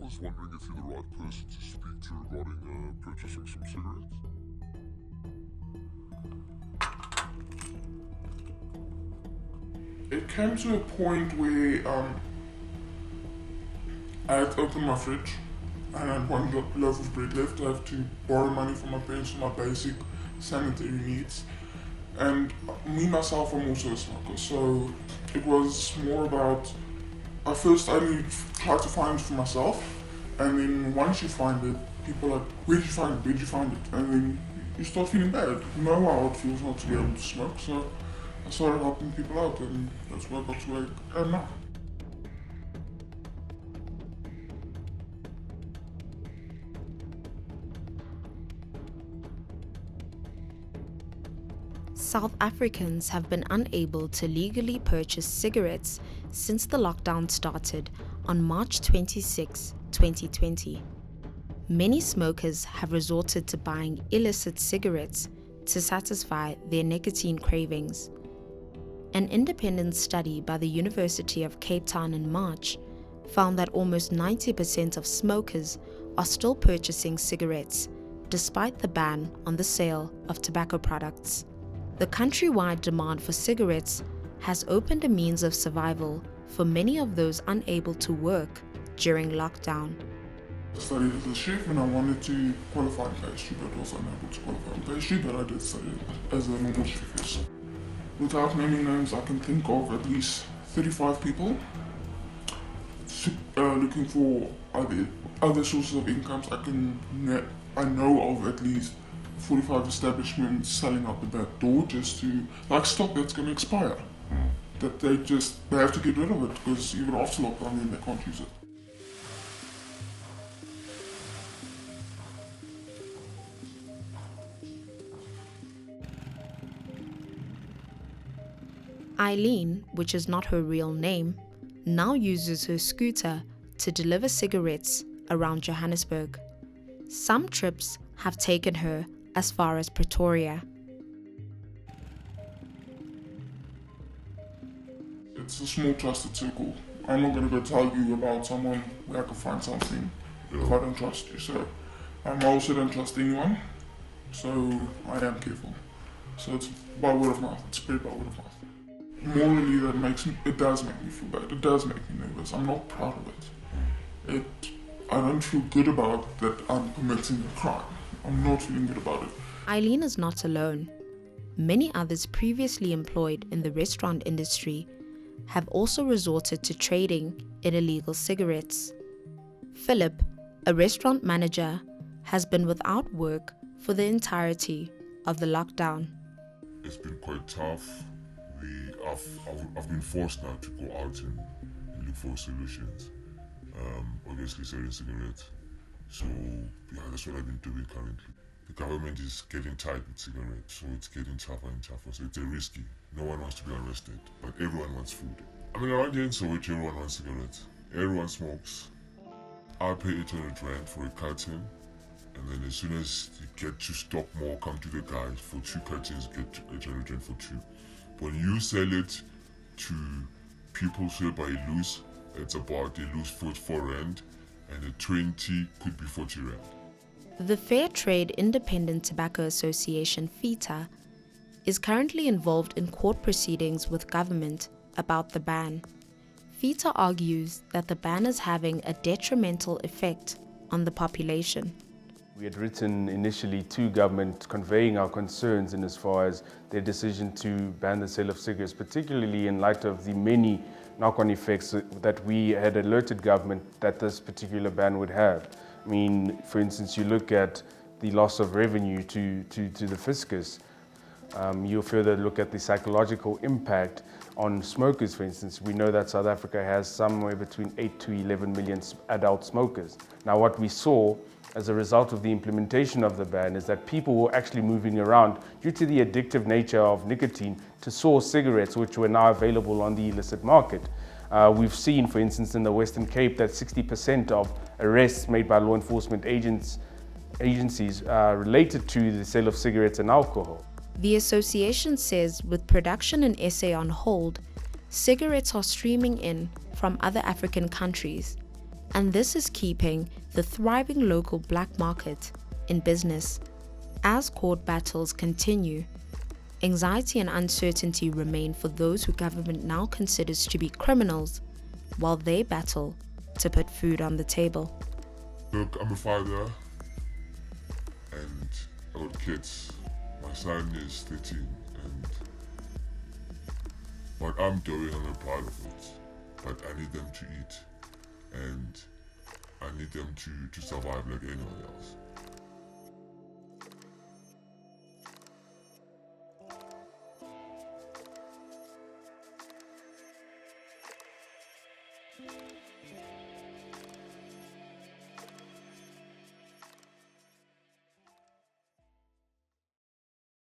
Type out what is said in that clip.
was wondering if you're the right person to speak to regarding purchasing some cigarettes. It came to a point where I had to open my fridge and I had one loaf of bread left. I have to borrow money from my parents for my basic sanitary needs. And me myself, I'm also a smoker, so it was more about, at first I only tried to find it for myself, and then once you find it, people are like, where'd you find it, where'd you find it? And then you start feeling bad. You know how it feels not to be able to smoke, so I started helping people out, and that's where I got to where I am now. South Africans have been unable to legally purchase cigarettes since the lockdown started on March 26, 2020. Many smokers have resorted to buying illicit cigarettes to satisfy their nicotine cravings. An independent study by the University of Cape Town in March found that almost 90% of smokers are still purchasing cigarettes, despite the ban on the sale of tobacco products. The countrywide demand for cigarettes has opened a means of survival for many of those unable to work during lockdown. I studied as a chef and I wanted to qualify in pastry, but was unable to qualify in pastry, but I did study as a normal chef, yes. Without naming names, I can think of at least 35 people looking for other sources of incomes. I know of at least 45 establishments selling out the back door just to, like, stock that's going to expire. That they have to get rid of it because even after lockdown then they can't use it. Eileen, which is not her real name, now uses her scooter to deliver cigarettes around Johannesburg. Some trips have taken her as far as Pretoria. It's a small trusted circle. I'm not going to go tell you about someone where I can find something if I don't trust you. So I also don't trust anyone, so I am careful. So it's by word of mouth, it's spread by word of mouth. Morally, it does make me feel bad. It does make me nervous. I'm not proud of it. I don't feel good about that I'm committing a crime. I'm not feeling good about it. Eileen is not alone. Many others previously employed in the restaurant industry have also resorted to trading in illegal cigarettes. Philip, a restaurant manager, has been without work for the entirety of the lockdown. It's been quite tough. I've been forced now to go out and look for solutions. Obviously selling cigarettes. So yeah, that's what I've been doing currently. The government is getting tight with cigarettes, so it's getting tougher and tougher. So it's risky. No one wants to be arrested, but everyone wants food. I mean, around here in Soweto, everyone wants cigarettes. Everyone smokes. I pay 800 rand for a carton, and then as soon as you get to stop more, come to the guy for 2 cartons, get 800 rand for 2. When you sell it to people sold by a loose, it's about a loose 4 rand, and a 20 could be 40 rand. The Fair Trade Independent Tobacco Association, FITA, is currently involved in court proceedings with government about the ban. FITA argues that the ban is having a detrimental effect on the population. We had written initially to government conveying our concerns in as far as their decision to ban the sale of cigarettes, particularly in light of the many knock-on effects that we had alerted government that this particular ban would have. I mean, for instance, you look at the loss of revenue to the fiscus. You further look at the psychological impact on smokers, for instance. We know that South Africa has somewhere between 8 to 11 million adult smokers. Now, what we saw as a result of the implementation of the ban is that people were actually moving around due to the addictive nature of nicotine to source cigarettes, which were now available on the illicit market. We've seen, for instance, in the Western Cape that 60% of arrests made by law enforcement agencies related to the sale of cigarettes and alcohol. The association says with production in SA on hold, cigarettes are streaming in from other African countries. And this is keeping the thriving local black market in business. As court battles continue, anxiety and uncertainty remain for those who government now considers to be criminals, while they battle to put food on the table. Look, I'm a father and I got kids. My son is 13 and what I'm doing, I'm not proud of it. But I need them to eat and I need them to survive like anyone else.